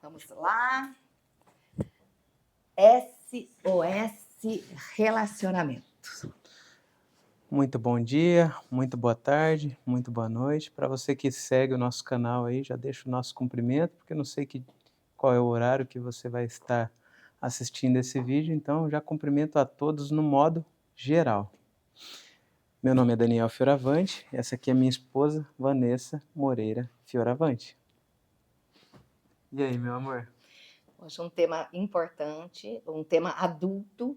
Vamos lá. SOS Relacionamento. Muito bom dia, muito boa tarde, muito boa noite. Para você que segue o nosso canal aí, já deixo o nosso cumprimento, porque eu não sei qual é o horário que você vai estar assistindo esse vídeo, então já cumprimento a todos no modo geral. Meu nome é Daniel Fioravante, essa aqui é minha esposa, Vanessa Moreira Fioravante. E aí, meu amor? Hoje um tema importante, um tema adulto,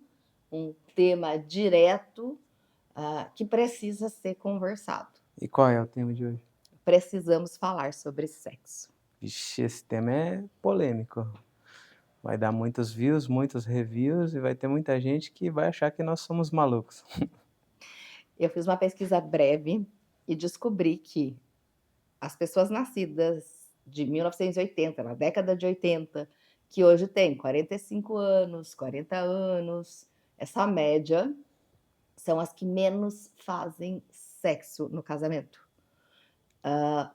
um tema direto, que precisa ser conversado. E qual é o tema de hoje? Precisamos falar sobre sexo. Ixi, esse tema é polêmico. Vai dar muitos views, muitos reviews e vai ter muita gente que vai achar que nós somos malucos. Eu fiz uma pesquisa breve e descobri que as pessoas nascidas de 1980, na década de 80, que hoje têm 45 anos, 40 anos, essa média são as que menos fazem sexo no casamento.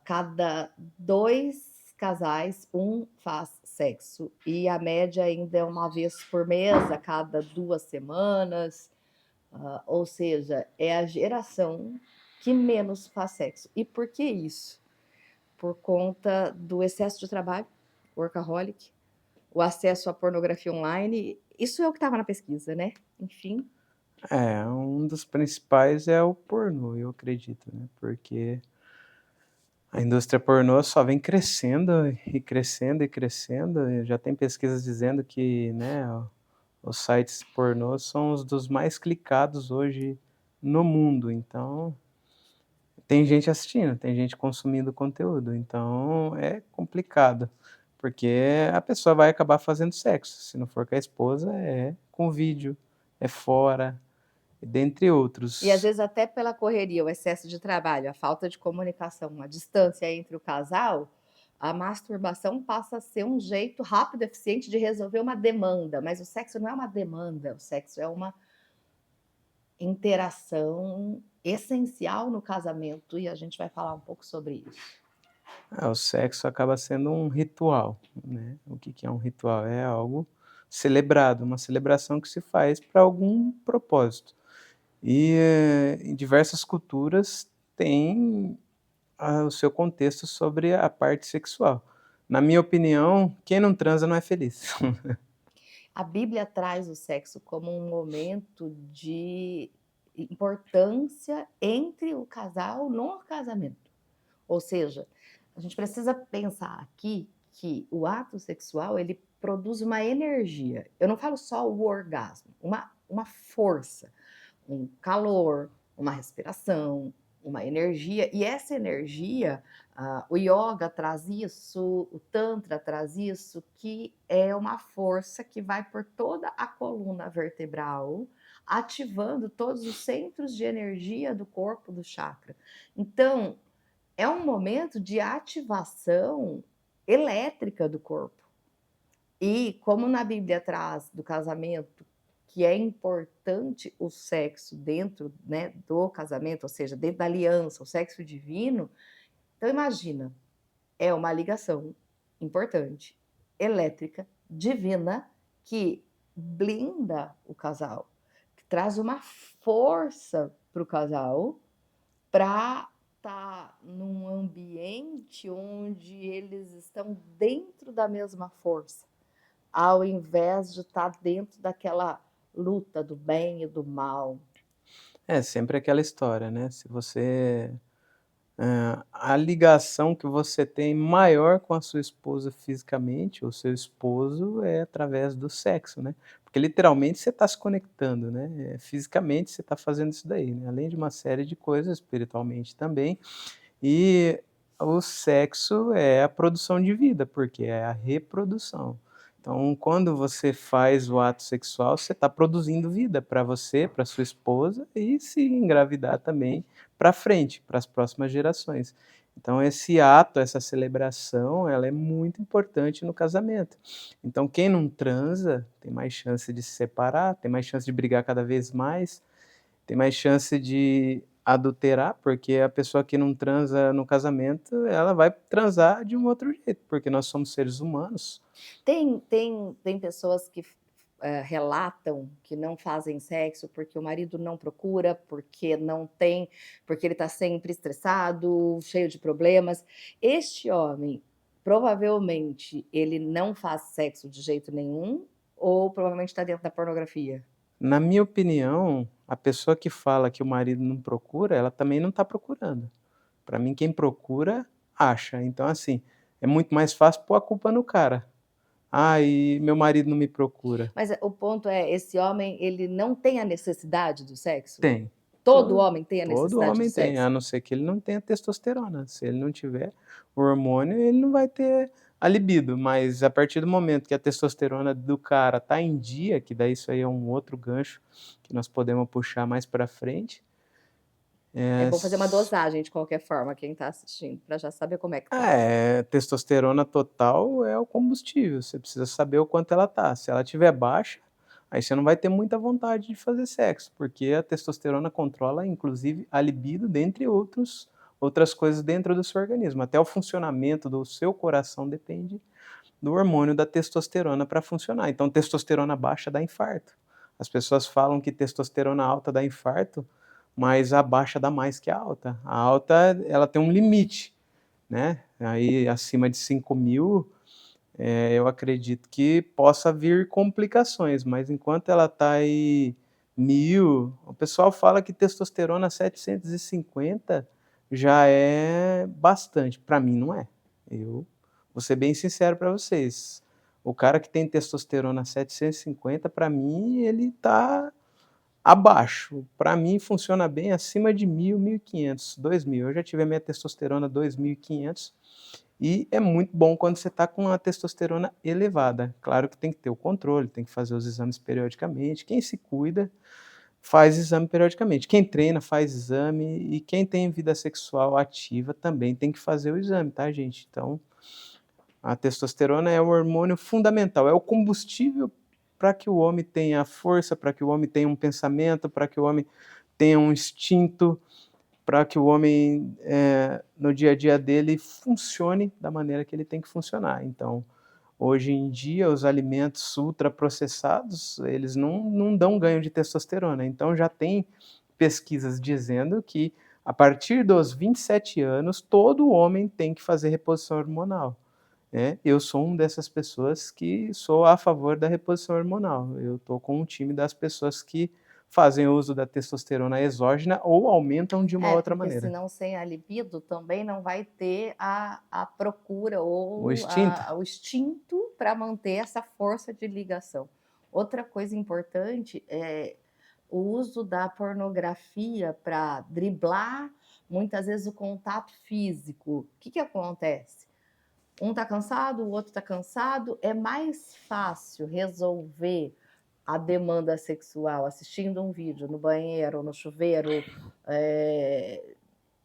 Cada 2 casais, um faz sexo. E a média ainda é uma vez por mês, a cada 2 semanas. Ou seja, é a geração que menos faz sexo. E por que isso? Por conta do excesso de trabalho, workaholic, o acesso à pornografia online. Isso é o que estava na pesquisa, né? Enfim. Um dos principais é o pornô, eu acredito, né? Porque a indústria pornô só vem crescendo e crescendo e crescendo. E já tem pesquisas dizendo que, né, os sites pornô são os dos mais clicados hoje no mundo. Então, tem gente assistindo, tem gente consumindo conteúdo. Então, é complicado, porque a pessoa vai acabar fazendo sexo. Se não for com a esposa, é com vídeo, é fora, dentre E às outros. vezes até pela correria, o excesso de trabalho, a falta de comunicação, a distância entre o casal, a masturbação passa a ser um jeito rápido, eficiente de resolver uma demanda. Mas o sexo não é uma demanda, o sexo é uma interação essencial no casamento e a gente vai falar um pouco sobre isso. O sexo acaba sendo um ritual, né. O que que é um ritual? É algo celebrado, uma celebração que se faz para algum propósito. E, em diversas culturas tem o seu contexto sobre a parte sexual. Na minha opinião, quem não transa não é feliz. A Bíblia traz o sexo como um momento de importância entre o casal no casamento. Ou seja, a gente precisa pensar aqui que o ato sexual ele produz uma energia. Eu não falo só o orgasmo, uma força, um calor, uma respiração, uma energia. E essa energia, o yoga traz isso, o tantra traz isso, que é uma força que vai por toda a coluna vertebral, ativando todos os centros de energia do corpo, do chakra. Então, é um momento de ativação elétrica do corpo. E como na Bíblia traz do casamento que é importante o sexo dentro, né, do casamento, ou seja, dentro da aliança, o sexo divino, então imagina, é uma ligação importante, elétrica, divina, que blinda o casal, que traz uma força para o casal para estar num ambiente onde eles estão dentro da mesma força, ao invés de estar dentro daquela luta do bem e do mal. É sempre aquela história, né, se você a ligação que você tem maior com a sua esposa fisicamente, ou seu esposo, é através do sexo, né. Porque literalmente você está se conectando, né, fisicamente você está fazendo isso daí, né, além de uma série de coisas, espiritualmente também. E o sexo é a produção de vida, porque é a reprodução. Então, quando você faz o ato sexual, você está produzindo vida para você, para sua esposa e, se engravidar também, para frente, para as próximas gerações. Então, esse ato, essa celebração, ela é muito importante no casamento. Então, quem não transa tem mais chance de se separar, tem mais chance de brigar cada vez mais, tem mais chance de adulterar, porque a pessoa que não transa no casamento, ela vai transar de um outro jeito, porque nós somos seres humanos. Tem pessoas que relatam que não fazem sexo porque o marido não procura, porque não tem, porque ele está sempre estressado, cheio de problemas. Este homem, provavelmente, ele não faz sexo de jeito nenhum ou provavelmente está dentro da pornografia? Na minha opinião, a pessoa que fala que o marido não procura, ela também não está procurando. Para mim, quem procura, acha. Então, assim, é muito mais fácil pôr a culpa no cara. "Ah, e meu marido não me procura". Mas o ponto é, esse homem, ele não tem a necessidade do sexo? Tem. Todo To homem tem a todo necessidade do homem tem, a sexo? não ser que ele não tenha testosterona. Se ele não tiver o hormônio, ele não vai ter a libido, mas a partir do momento que a testosterona do cara tá em dia, que daí isso aí é um outro gancho que nós podemos puxar mais pra frente, É eh, bom fazer uma s dosagem de qualquer forma, quem está assistindo, para já saber como é que tá. testosterona total é o combustível, você precisa saber o quanto ela tá. Se ela tiver baixa, aí você não vai ter muita vontade de fazer sexo, porque a testosterona controla inclusive a libido, dentre outras coisas dentro do seu organismo. Até o funcionamento do seu coração depende do hormônio da testosterona para funcionar. Então testosterona baixa dá infarto. As pessoas falam que testosterona alta dá infarto, mas a baixa dá mais que a alta. A alta, ela tem um limite, né, aí acima de 5.000, eu acredito que possa vir complicações, mas enquanto ela está aí 1.000, o pessoal fala que testosterona 750 já é bastante, para mim não é. Eu vou ser bem sincero para vocês, o cara que tem testosterona 750, para mim ele está abaixo, para mim funciona bem acima de 1.000, 1.500, 2.000. Eu já tive a minha testosterona 2.500 e é muito bom quando você está com a testosterona elevada. Claro que tem que ter o controle, tem que fazer os exames periodicamente. Quem se cuida faz exame periodicamente. Quem treina faz exame e quem tem vida sexual ativa também tem que fazer o exame, tá, gente? Então, a testosterona é o hormônio fundamental, é o combustível para que o homem tenha força, para que o homem tenha um pensamento, para que o homem tenha um instinto, para que o homem, no dia a dia dele, funcione da maneira que ele tem que funcionar. Então, hoje em dia, os alimentos ultraprocessados, eles não dão ganho de testosterona. Então, já tem pesquisas dizendo que, a partir dos 27 anos, todo homem tem que fazer reposição hormonal. Eu sou um dessas pessoas que sou a favor da reposição hormonal. Eu estou com um time das pessoas que fazem uso da testosterona exógena ou aumentam de uma É, outra porque maneira. senão sem a libido também não vai ter a procura O ou instinto. o instinto para manter essa força de ligação. Outra coisa importante é o uso da pornografia para driblar, muitas vezes, o contato físico. O que acontece? Um está cansado, o outro está cansado, é mais fácil resolver a demanda sexual assistindo um vídeo no banheiro ou no chuveiro,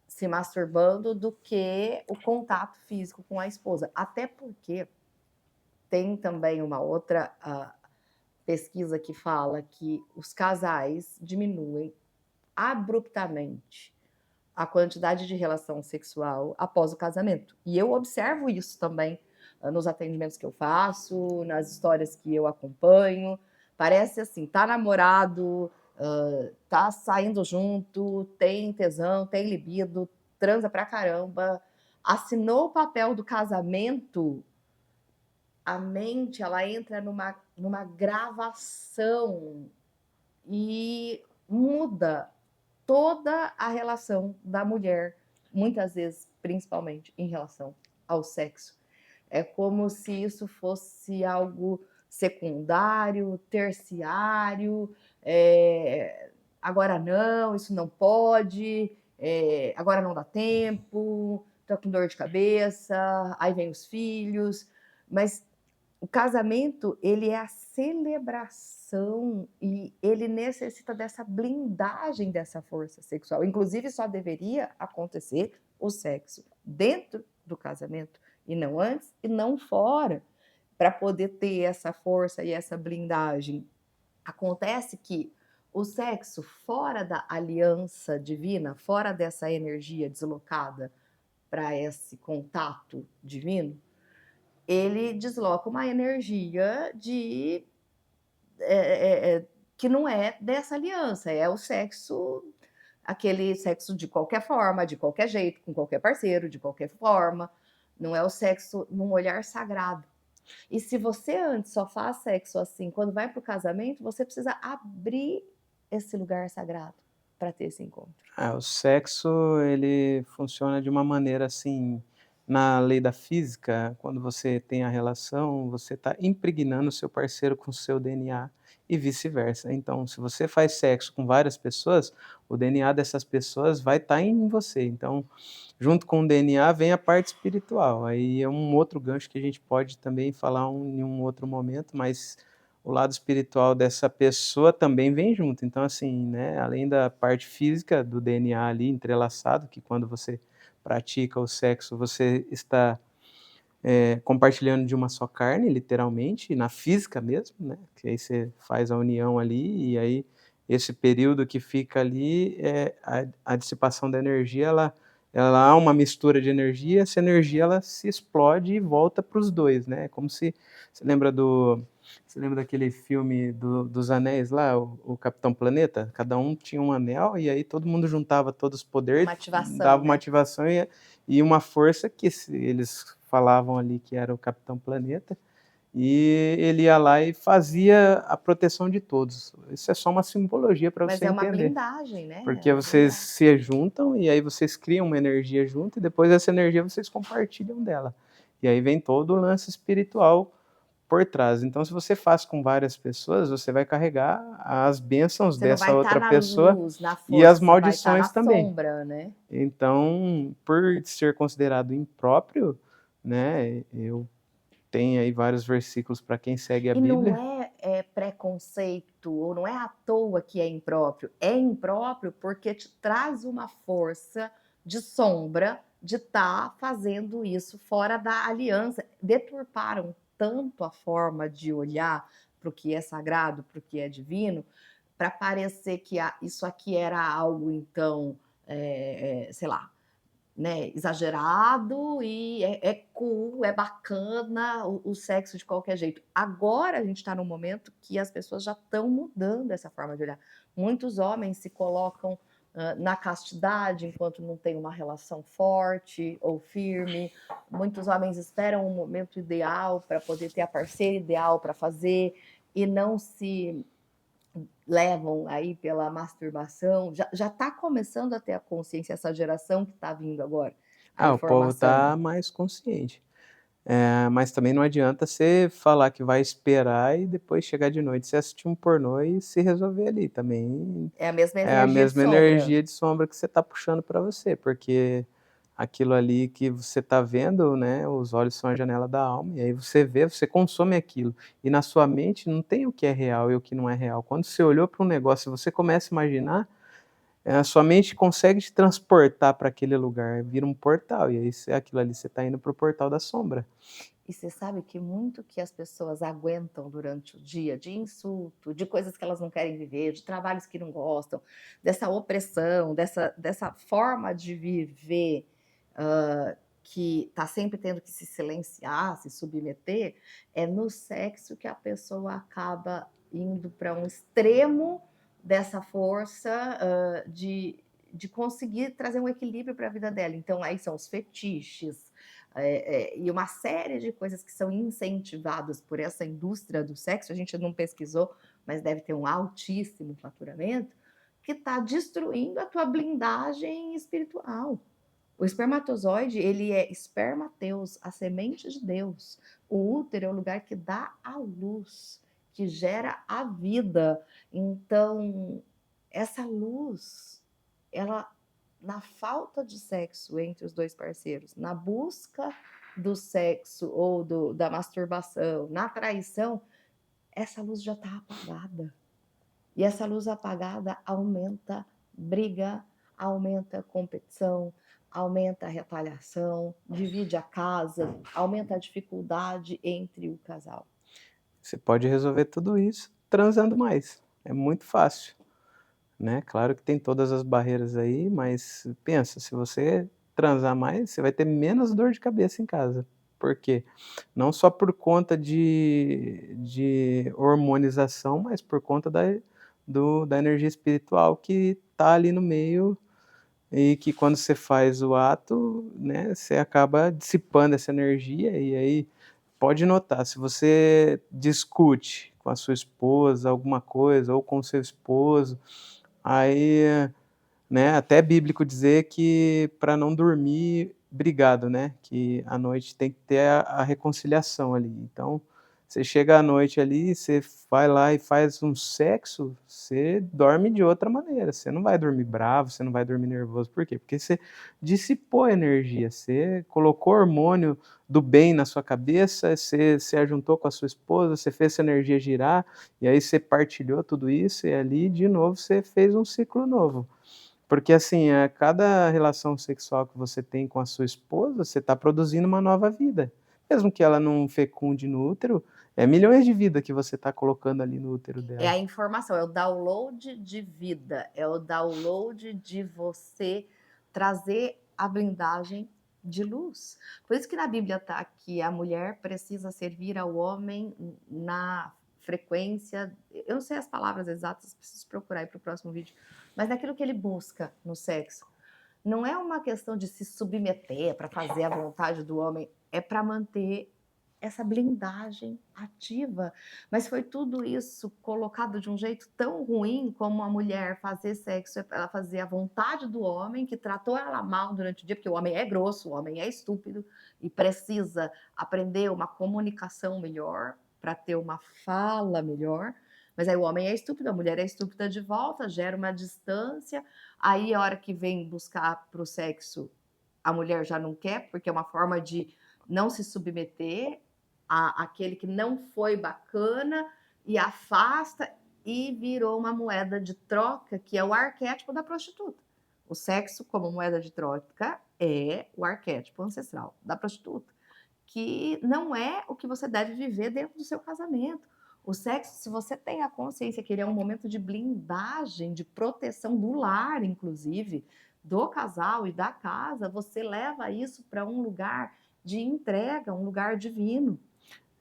se masturbando, do que o contato físico com a esposa. Até porque tem também uma outra pesquisa que fala que os casais diminuem abruptamente a quantidade de relação sexual após o casamento. E eu observo isso também nos atendimentos que eu faço, nas histórias que eu acompanho. Parece assim, tá namorado, tá saindo junto, tem tesão, tem libido, transa pra caramba, assinou o papel do casamento, a mente ela entra numa gravação e muda toda a relação da mulher, muitas vezes, principalmente em relação ao sexo. É como se isso fosse algo secundário, terciário, agora não, isso não pode, agora não dá tempo, tô com dor de cabeça, aí vem os filhos, mas o casamento, ele é a celebração e ele necessita dessa blindagem dessa força sexual. Inclusive, só deveria acontecer o sexo dentro do casamento e não antes e não fora, para poder ter essa força e essa blindagem. Acontece que O sexo fora da aliança divina, fora dessa energia deslocada para esse contato divino, ele desloca uma energia de que não é dessa aliança, é o sexo, aquele sexo de qualquer forma, de qualquer jeito, com qualquer parceiro, de qualquer forma. Não é o sexo num olhar sagrado. E se você antes só faz sexo assim, quando vai para o casamento, você precisa abrir esse lugar sagrado para ter esse encontro. O sexo ele funciona de uma maneira, assim, na lei da física, quando você tem a relação, você está impregnando o seu parceiro com o seu DNA e vice-versa. Então, se você faz sexo com várias pessoas, o DNA dessas pessoas vai estar em você. Então, junto com o DNA vem a parte espiritual. Aí é um outro gancho que a gente pode também falar em um outro momento, mas o lado espiritual dessa pessoa também vem junto. Então, assim, né, além da parte física do DNA ali entrelaçado, que quando você pratica o sexo, você está compartilhando de uma só carne, literalmente, na física mesmo, né? Que aí você faz a união ali, e aí esse período que fica ali, a dissipação da energia, ela há uma mistura de energia, essa energia ela se explode e volta para os dois, né? Como se você lembra do você lembra daquele filme dos anéis lá, o Capitão Planeta? Cada um tinha um anel e aí todo mundo juntava todos os Uma poderes, ativação, dava uma né? ativação e uma força que eles falavam ali que era o Capitão Planeta, e ele ia lá e fazia a proteção de todos. Isso é só uma simbologia para Mas você é uma entender, blindagem, né? É porque uma vocês blindagem. se juntam e aí vocês criam uma energia junto e depois essa energia vocês compartilham dela. E aí vem todo o lance espiritual por trás. Então, se você faz com várias pessoas, você vai carregar as bênçãos Você não dessa vai estar outra na pessoa luz, na e as força, você vai estar na maldições também. sombra, né? Então, por ser considerado impróprio, né, eu tenho aí vários versículos para quem segue a E não Bíblia. é preconceito, ou não é à toa que é impróprio. É impróprio porque te traz uma força de sombra de estar fazendo isso fora da aliança. Deturparam tanto a forma de olhar para o que é sagrado, para o que é divino, para parecer que isso aqui era algo, então, sei lá, né, exagerado e é cool, é bacana o sexo de qualquer jeito. Agora a gente está num momento que as pessoas já estão mudando essa forma de olhar. Muitos homens se colocam na castidade enquanto não tem uma relação forte ou firme. Muitos homens esperam um momento ideal para poder ter a parceira ideal para fazer e não se levam aí pela masturbação. Já está começando a ter a consciência, essa geração que está vindo agora, a O povo informação. tá mais consciente. Mas também não adianta você falar que vai esperar e depois chegar de noite, você assistir um pornô e se resolver ali, também É a mesma é a energia de mesma sombra. energia de sombra que você está puxando para você, porque aquilo ali que você está vendo, né, os olhos são a janela da alma, e aí você vê, você consome aquilo. E na sua mente não tem o que é real e o que não é real. Quando você olhou para um negócio e você começa a imaginar, a sua mente consegue te transportar para aquele lugar, vira um portal, e aí aquilo ali você está indo para o portal da sombra. E você sabe que muito que as pessoas aguentam durante o dia de insulto, de coisas que elas não querem viver, de trabalhos que não gostam, dessa opressão, dessa forma de viver que está sempre tendo que se silenciar, se submeter, é no sexo que a pessoa acaba indo para um extremo dessa força de conseguir trazer um equilíbrio para a vida dela. Então, aí são os fetiches, e uma série de coisas que são incentivadas por essa indústria do sexo, a gente não pesquisou, mas deve ter um altíssimo faturamento, que está destruindo a tua blindagem espiritual. O espermatozoide, ele é espermateus, a semente de Deus. O útero é o lugar que dá a luz, que gera a vida. Então, essa luz, ela, na falta de sexo entre os dois parceiros, na busca do sexo ou da masturbação, na traição, essa luz já está apagada. E essa luz apagada aumenta briga, aumenta competição, aumenta a retaliação, divide a casa, aumenta a dificuldade entre o casal. Você pode resolver tudo isso transando mais, é muito fácil. né. Claro que tem todas as barreiras aí, mas pensa, se você transar mais, você vai ter menos dor de cabeça em casa. Por quê? Não só por conta de hormonização, mas por conta da energia espiritual que tá ali no meio e que quando você faz o ato, né, você acaba dissipando essa energia e aí pode notar, se você discute com a sua esposa alguma coisa ou com o seu esposo, aí, né, até é bíblico dizer que para não dormir brigado, né, que à noite tem que ter a reconciliação ali. Então, você chega à noite ali, você vai lá e faz um sexo, você dorme de outra maneira, você não vai dormir bravo, você não vai dormir nervoso, por quê? Porque você dissipou a energia, você colocou hormônio do bem na sua cabeça, você se ajuntou com a sua esposa, você fez essa energia girar, e aí você partilhou tudo isso e ali de novo você fez um ciclo novo. Porque assim, a cada relação sexual que você tem com a sua esposa, você está produzindo uma nova vida. Mesmo que ela não fecunde no útero, é milhões de vida que você está colocando ali no útero É dela. a informação, é o download de vida, é o download de você trazer a blindagem de luz. Por isso que na Bíblia está que a mulher precisa servir ao homem na frequência, eu não sei as palavras exatas, preciso procurar aí para o próximo vídeo, mas naquilo que ele busca no sexo. Não é uma questão de se submeter para fazer a vontade do homem, é para manter essa blindagem ativa. Mas foi tudo isso colocado de um jeito tão ruim como a mulher fazer sexo, ela fazer a vontade do homem, que tratou ela mal durante o dia, porque o homem é grosso, o homem é estúpido e precisa aprender uma comunicação melhor para ter uma fala melhor. Mas aí o homem é estúpido, a mulher é estúpida de volta, gera uma distância. Aí, a hora que vem buscar para o sexo, a mulher já não quer, porque é uma forma de não se submeter àquele que não foi bacana e afasta e virou uma moeda de troca, que é o arquétipo da prostituta. O sexo, como moeda de troca, é o arquétipo ancestral da prostituta, que não é o que você deve viver dentro do seu casamento. O sexo, se você tem a consciência que ele é um momento de blindagem, de proteção do lar, inclusive, do casal e da casa, você leva isso para um lugar de entrega, um lugar divino.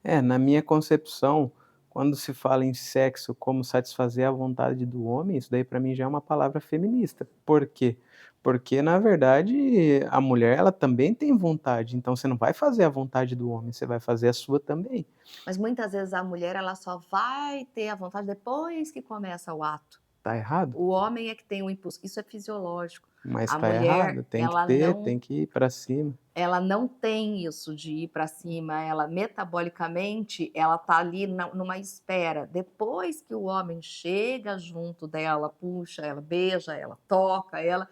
É, na minha concepção, quando se fala em sexo como satisfazer a vontade do homem, isso daí para mim já é uma palavra feminista. Por quê? Porque na verdade a mulher ela também tem vontade, então você não vai fazer a vontade do homem, você vai fazer a sua também. Mas muitas vezes a mulher ela só vai ter a vontade depois que começa o ato. Tá errado? O homem é que tem o impulso, isso é fisiológico. Mas A tá errado, mulher, tem que ter, tem que ir para cima. ela não tem isso de ir para cima, ela metabolicamente, ela tá ali numa espera. Depois que o homem chega junto dela, puxa ela, beija ela, toca ela,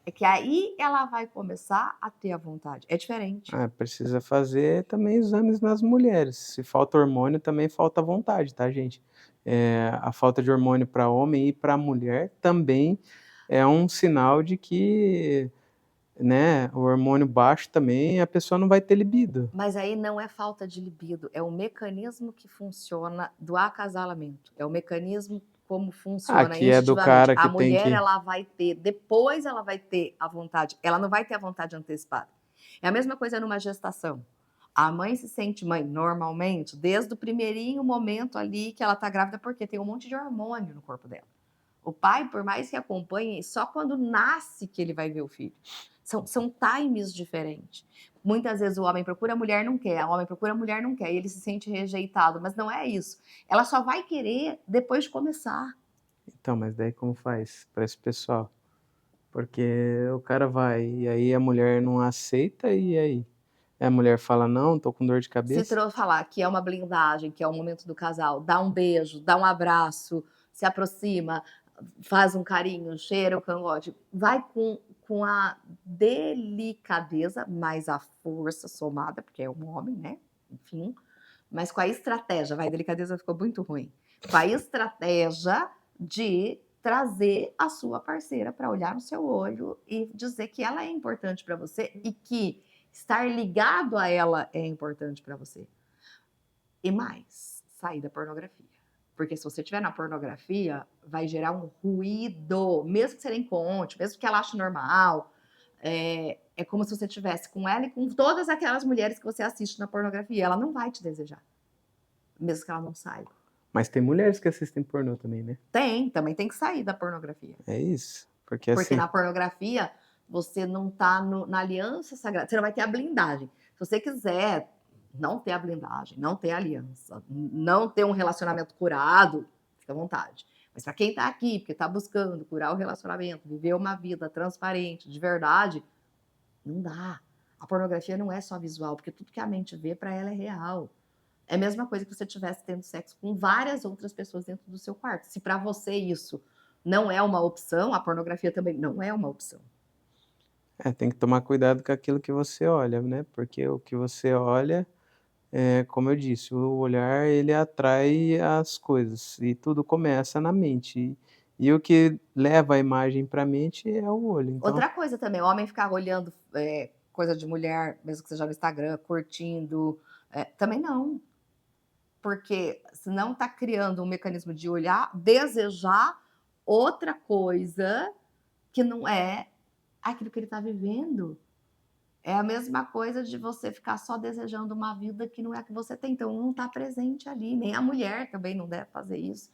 é que aí ela vai começar a ter a vontade. É diferente. Ah, precisa fazer também exames nas mulheres. Se falta hormônio, também falta vontade, tá, gente? A falta de hormônio para homem e para mulher também é um sinal de que, né, o hormônio baixo também, a pessoa não vai ter libido. Mas aí não é falta de libido, é o mecanismo que funciona do acasalamento, é o mecanismo como Ah, funciona que é do instintivamente. cara A que tem mulher, que ela vai ter, depois ela vai ter a vontade, ela não vai ter a vontade antecipada. É a mesma coisa numa gestação. A mãe se sente mãe normalmente desde o primeirinho momento ali que ela tá grávida, porque tem um monte de hormônio no corpo dela. O pai, por mais que acompanhe, só quando nasce que ele vai ver o filho. São times diferentes. Muitas vezes o homem procura, a mulher não quer. O homem procura, a mulher não quer. E ele se sente rejeitado. Mas não é isso. Ela só vai querer depois de começar. então, mas daí como faz para esse pessoal? Porque o cara vai e aí a mulher não aceita e aí? Aí a mulher fala: "Não, tô com dor de Se cabeça". falar que é uma blindagem, que é o momento do casal, dá um beijo, dá um abraço, se aproxima, faz um carinho, cheira o cangote, vai com a delicadeza, mais a força somada, porque é um homem, né? Enfim, mas com a estratégia, vai, delicadeza ficou muito ruim. Com a estratégia de trazer a sua parceira para olhar no seu olho e dizer que ela é importante para você e que estar ligado a ela é importante para você. E mais, sair da pornografia. Porque se você estiver na pornografia, vai gerar um ruído, mesmo que você nem conte, mesmo que ela ache normal. É como se você estivesse com ela e com todas aquelas mulheres que você assiste na pornografia. Ela não vai te desejar, mesmo que ela não saiba. Mas tem mulheres que assistem pornô também, né? Também tem que sair da pornografia. É isso. Porque Porque assim, na pornografia, você não tá na aliança sagrada, você não vai ter a blindagem. Se você quiser não ter a blindagem, não ter a aliança, não ter um relacionamento curado, fica à vontade. Mas para quem tá aqui, porque tá buscando curar o relacionamento, viver uma vida transparente, de verdade, não dá. A pornografia não é só visual, porque tudo que a mente vê para ela é real. É a mesma coisa que você estivesse tendo sexo com várias outras pessoas dentro do seu quarto. Se para você isso não é uma opção, a pornografia também não é uma opção. tem que tomar cuidado com aquilo que você olha, né? Porque o que você olha, como eu disse, o olhar ele atrai as coisas e tudo começa na mente. E o que leva a imagem para a mente é o olho. Então, Outra coisa também, o homem ficar olhando coisa de mulher, mesmo que seja no Instagram, curtindo, também não. Porque senão tá criando um mecanismo de olhar, desejar outra coisa que não é aquilo que ele está vivendo. É a mesma coisa de você ficar só desejando uma vida que não é a que você tem. Então, não está presente ali. Nem a mulher também não deve fazer isso.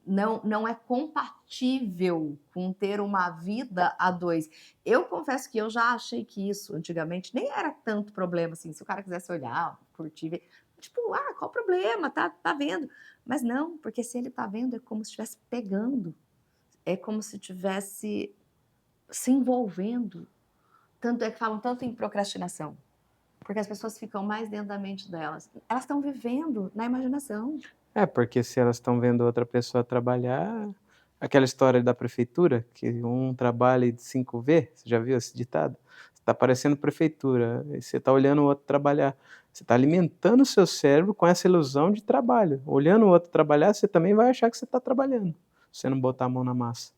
Não é compatível com ter uma vida a dois. Eu confesso que eu já achei que isso, antigamente, nem era tanto problema, assim, se o cara quisesse olhar, curtir, ver, tipo, qual o problema? Tá vendo. Mas não, porque se ele tá vendo, é como se estivesse pegando. É como se estivesse se envolvendo. Tanto é que falam tanto em procrastinação. Porque as pessoas ficam mais dentro da mente delas. Elas estão vivendo na imaginação. porque se elas estão vendo outra pessoa trabalhar, aquela história da prefeitura, que um trabalha e 5 vê, você já viu esse ditado? Está parecendo prefeitura, e você está olhando o outro trabalhar. Você está alimentando o seu cérebro com essa ilusão de trabalho. Olhando o outro trabalhar, você também vai achar que você está trabalhando, se você não botar a mão na massa.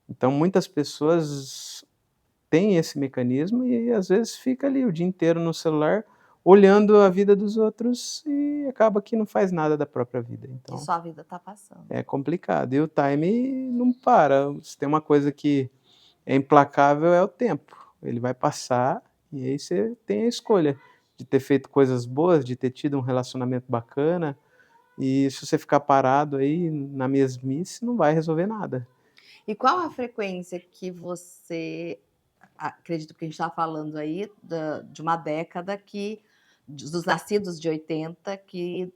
Então, muitas pessoas têm esse mecanismo e às vezes fica ali o dia inteiro no celular olhando a vida dos outros e acaba que não faz nada da própria vida. Que Então, sua vida tá passando. é complicado. E o time não para. Se tem uma coisa que é implacável é o tempo. Ele vai passar e aí você tem a escolha de ter feito coisas boas, de ter tido um relacionamento bacana. E se você ficar parado aí na mesmice, não vai resolver nada. E qual a frequência que você acredito que a gente está falando aí de uma década que dos nascidos de 80 que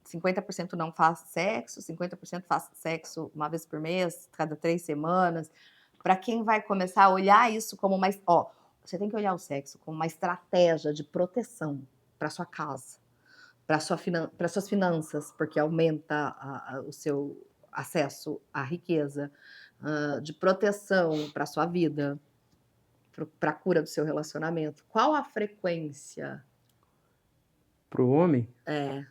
50% não faz sexo, 50% faz sexo uma vez por mês, cada 3 semanas. Para quem vai começar a olhar isso como uma. Você tem que olhar o sexo como uma estratégia de proteção para sua casa, para suas finanças, porque aumenta o seu acesso à riqueza, de proteção para sua vida, para a cura do seu relacionamento. Qual a frequência? Para o homem, É,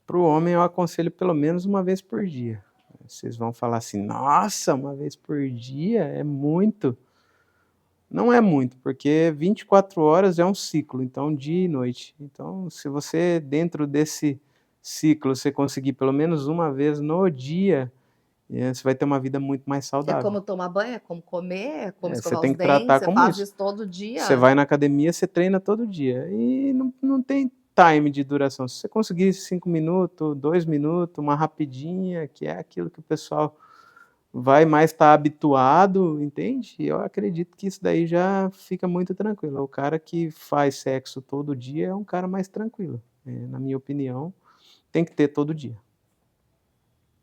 Para o homem, eu aconselho pelo menos uma vez por dia. Vocês vão falar assim: nossa, uma vez por dia é muito. Não é muito, porque 24 horas é um ciclo, então dia e noite. Então, se você, dentro desse ciclo, você conseguir pelo menos uma vez no dia, você vai ter uma vida muito mais é saudável. como tomar banho, é como comer, é como Você escovar os tem que dentes, tratar você como faz isso. isso todo Você dia. vai na academia, você treina todo dia. E não tem time de duração. Se você conseguir 5 minutos, 2 minutos, uma rapidinha, que é aquilo que o pessoal vai mais estar habituado, entende? Eu acredito que isso daí já fica muito tranquilo. O cara que faz sexo todo dia é um cara mais tranquilo. Na minha opinião, tem que ter todo dia.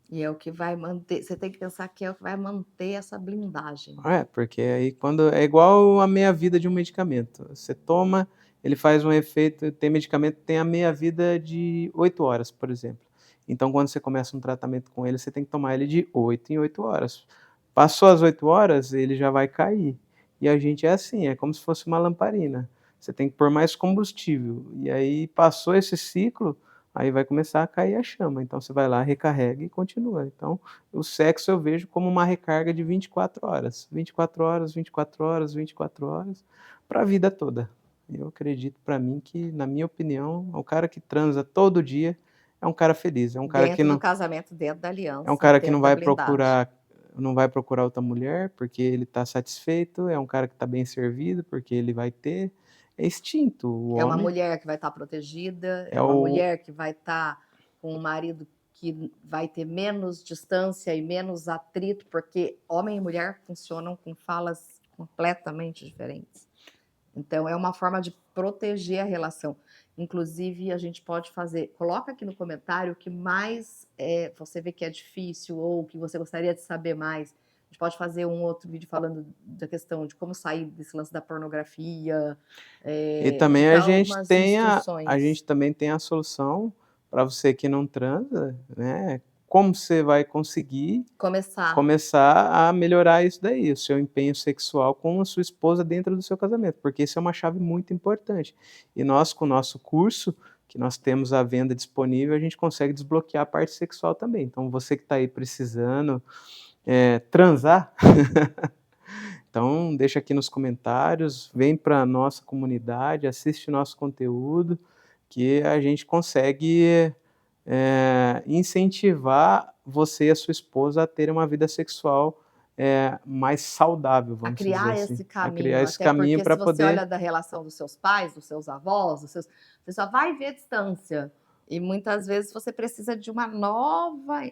E é o que vai manter. Você tem que pensar que é o que vai manter essa blindagem. Porque aí quando é igual a meia-vida de um medicamento. Você toma, ele faz um efeito, tem medicamento que tem a meia-vida de 8 horas, por exemplo. Então, quando você começa um tratamento com ele, você tem que tomar ele de 8 em 8 horas. Passou as 8 horas, ele já vai cair. E a gente é assim, é como se fosse uma lamparina. Você tem que pôr mais combustível. E aí passou esse ciclo, aí vai começar a cair a chama. Então você vai lá, recarrega e continua. Então, o sexo eu vejo como uma recarga de 24 horas. 24 horas, 24 horas, 24 horas, para a vida toda. Eu acredito para mim que, na minha opinião, o cara que transa todo dia é um cara feliz, é um cara que Dentro do não casamento, dentro da é um aliança, cara que dentro não da vai blindagem. procurar não vai procurar outra mulher, porque ele está satisfeito, é um cara que está bem servido, porque ele vai ter. É instinto, o É uma homem mulher que vai estar protegida, é é uma o mulher que vai estar com um marido que vai ter menos distância e menos atrito, porque homem e mulher funcionam com falas completamente diferentes. Então, é uma forma de proteger a relação. Inclusive, a gente pode fazer. Coloca aqui no comentário o que mais você vê que é difícil ou que você gostaria de saber mais. A gente pode fazer um outro vídeo falando da questão de como sair desse lance da pornografia, e te também dar algumas a instruções. gente também tem a solução para você que não transa, né, como você vai conseguir Começar começar a melhorar isso daí, o seu empenho sexual com a sua esposa dentro do seu casamento, porque isso é uma chave muito importante. E nós, com o nosso curso, que nós temos à venda disponível, a gente consegue desbloquear a parte sexual também. Então você que está aí precisando, transar, então deixa aqui nos comentários, vem para a nossa comunidade, assiste nosso conteúdo, que a gente consegue incentivar você e a sua esposa a terem uma vida sexual mais saudável, a vamos dizer criar assim, esse a criar caminho, esse até caminho porque para se você poder. olha da relação dos seus pais, dos seus avós, você só vai ver distância. E muitas vezes você precisa de uma nova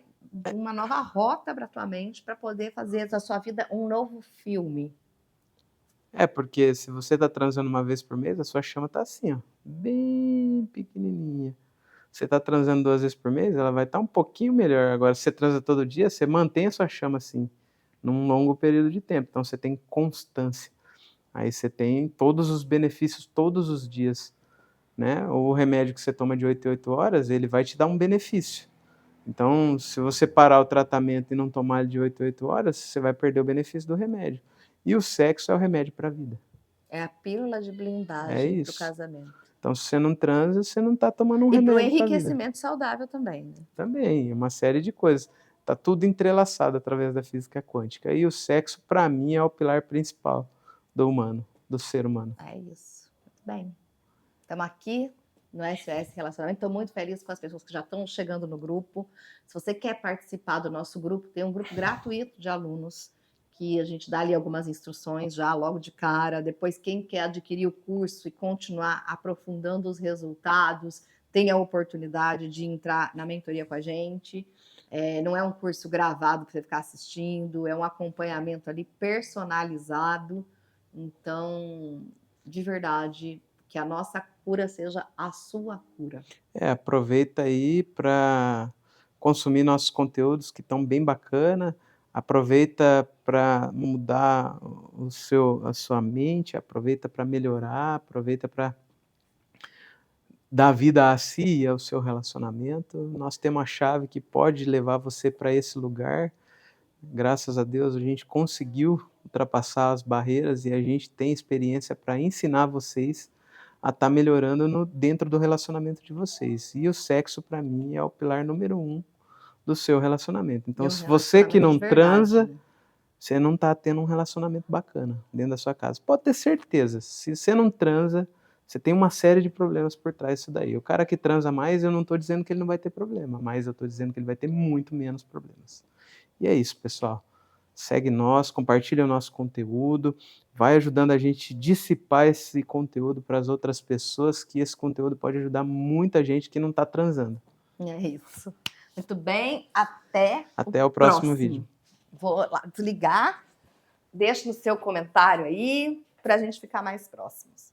rota para a tua mente para poder fazer da sua vida um novo filme. Porque se você está transando uma vez por mês, a sua chama está assim, ó, bem pequenininha. Você está transando 2 vezes por mês, ela vai estar um pouquinho melhor. Agora, se você transa todo dia, você mantém a sua chama assim, num longo período de tempo. Então, você tem constância. Aí você tem todos os benefícios todos os dias, né? O remédio que você toma de 8 em 8 horas, ele vai te dar um benefício. Então, se você parar o tratamento e não tomar ele de 8 em 8 horas, você vai perder o benefício do remédio. E o sexo é o remédio para a vida. É a pílula de É blindagem para o isso. casamento. Então, se você não transa, você não está tomando um E para o remédio para a vida. enriquecimento saudável também, né? Também, é uma série de coisas. Está tudo entrelaçado através da física quântica. E o sexo, para mim, é o pilar principal do humano, do ser humano. É isso. Muito bem. Estamos aqui no SOS Relacionamento. Estou muito feliz com as pessoas que já estão chegando no grupo. Se você quer participar do nosso grupo, tem um grupo gratuito de alunos que a gente dá ali algumas instruções já logo de cara. Depois, quem quer adquirir o curso e continuar aprofundando os resultados, tem a oportunidade de entrar na mentoria com a gente. Não é um curso gravado para você ficar assistindo, é um acompanhamento ali personalizado. Então, de verdade, que a nossa cura seja a sua cura. Aproveita aí para consumir nossos conteúdos que estão bem bacana, aproveita para mudar a sua mente, aproveita para melhorar, aproveita para dar vida a si e ao seu relacionamento. Nós temos a chave que pode levar você para esse lugar. Graças a Deus a gente conseguiu ultrapassar as barreiras e a gente tem experiência para ensinar vocês a estar melhorando dentro do relacionamento de vocês. E o sexo, para mim, é o pilar número 1 do seu relacionamento. E Então, um se você que relacionamento de não verdade, transa, né? você não está tendo um relacionamento bacana dentro da sua casa. Pode ter certeza, se você não transa, você tem uma série de problemas por trás disso daí. O cara que transa mais, eu não estou dizendo que ele não vai ter problema, mas eu estou dizendo que ele vai ter muito menos problemas. E é isso, pessoal. Segue nós, compartilha o nosso conteúdo, vai ajudando a gente a dissipar esse conteúdo para as outras pessoas, que esse conteúdo pode ajudar muita gente que não está transando. É isso. Muito bem, até o Até o próximo vídeo. próximo. Vou lá desligar, deixa no seu comentário aí, para a gente ficar mais próximos.